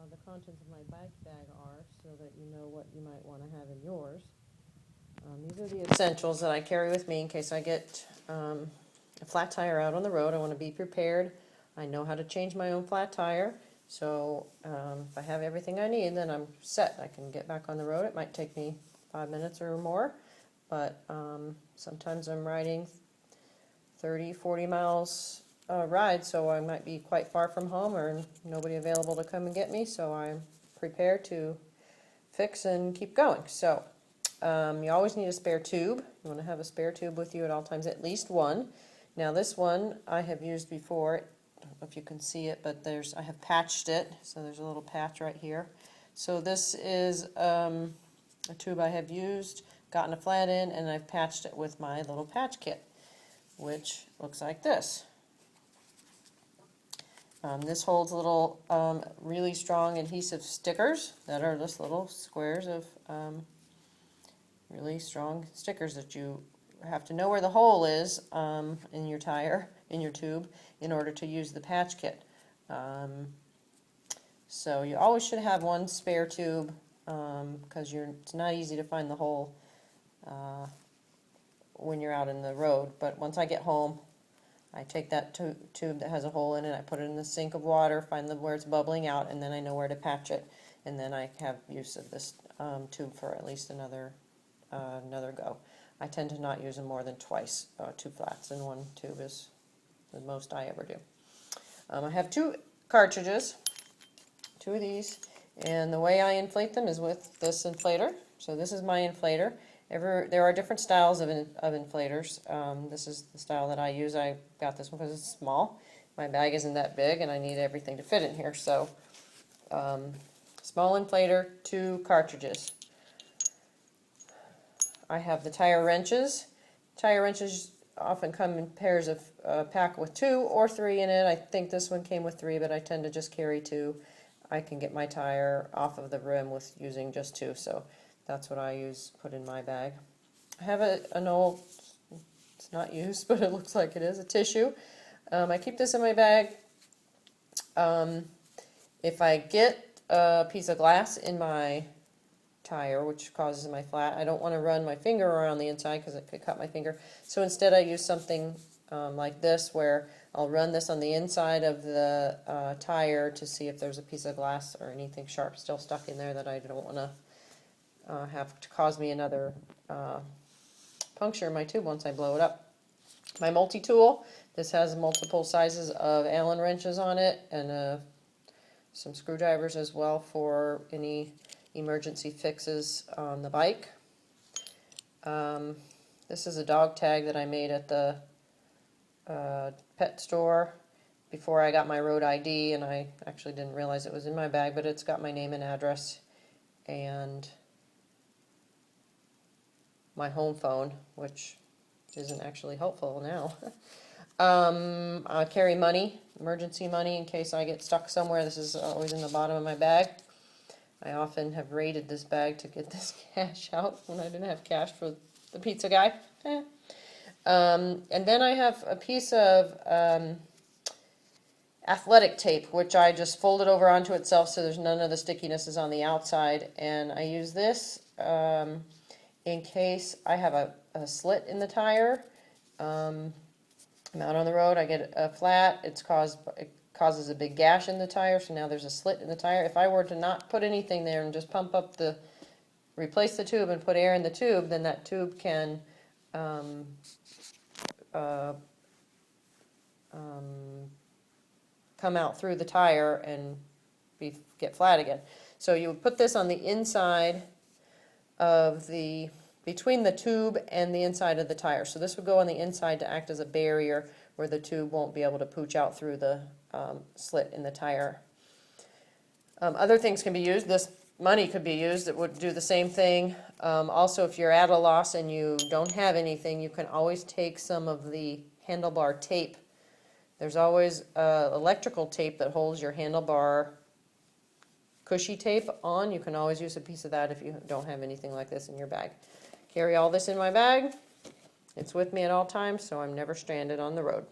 the contents of my bag are, so that you know what you might want to have in yours. These are the essentials that I carry with me in case I get a flat tire out on the road. I want to be prepared. I know how to change my own flat tire, so if I have everything I need, then I'm set. I can get back on the road. It might take me 5 minutes or more, but sometimes I'm riding 30, 40 miles ride, so I might be quite far from home or nobody available to come and get me, so I'm prepared to fix and keep going. So you always need a spare tube. You want to have a spare tube with you at all times, at least one. Now this one I have used before. I don't know if you can see it, but I have patched it, so there's a little patch right here. So this is a tube I have used, gotten a flat in, and I've patched it with my little patch kit, which looks like this. This holds little really strong adhesive stickers that are just little squares of really strong stickers that you have to know where the hole is in your tire, in your tube, in order to use the patch kit. So you always should have one spare tube because it's not easy to find the hole when you're out in the road. But once I get home, I take that tube that has a hole in it, I put it in the sink of water, find where it's bubbling out, and then I know where to patch it. And then I have use of this tube for at least another go. I tend to not use them more than twice, 2 flats, and 1 tube is the most I ever do. I have 2 cartridges, 2 of these, and the way I inflate them is with this inflator. So this is my inflator. There are different styles of inflators. This is the style that I use. I got this one because it's small. My bag isn't that big, and I need everything to fit in here. So, small inflator, 2 cartridges. I have the tire wrenches. Tire wrenches often come in pairs of pack with 2 or 3 in it. I think this one came with 3, but I tend to just carry 2. I can get my tire off of the rim with using just 2, so that's what I put in my bag. I have an old, it's not used, but it looks like it is, a tissue. I keep this in my bag. If I get a piece of glass in my tire, which causes my flat, I don't want to run my finger around the inside because it could cut my finger. So instead I use something like this, where I'll run this on the inside of the tire to see if there's a piece of glass or anything sharp still stuck in there that I don't want to have to cause me another puncture in my tube once I blow it up. My multi-tool, this has multiple sizes of Allen wrenches on it, and some screwdrivers as well for any emergency fixes on the bike. This is a dog tag that I made at the pet store before I got my road ID, and I actually didn't realize it was in my bag, but it's got my name and address and my home phone, which isn't actually helpful now. I carry money, emergency money, in case I get stuck somewhere. This is always in the bottom of my bag. I often have raided this bag to get this cash out when I didn't have cash for the pizza guy. And then I have a piece of athletic tape, which I just folded over onto itself so there's none of the stickiness is on the outside. And I use this in case I have a slit in the tire. I'm out on the road, I get a flat, it causes a big gash in the tire, so now there's a slit in the tire. If I were to not put anything there and just replace the tube and put air in the tube, then that tube can come out through the tire and get flat again. So you would put this on the inside of between the tube and the inside of the tire. So this would go on the inside to act as a barrier where the tube won't be able to pooch out through the slit in the tire. Other things can be used. This money could be used. It would do the same thing. Also, if you're at a loss and you don't have anything, you can always take some of the handlebar tape. There's always electrical tape that holds your handlebar cushy tape on. You can always use a piece of that if you don't have anything like this in your bag. Carry all this in my bag. It's with me at all times, so I'm never stranded on the road.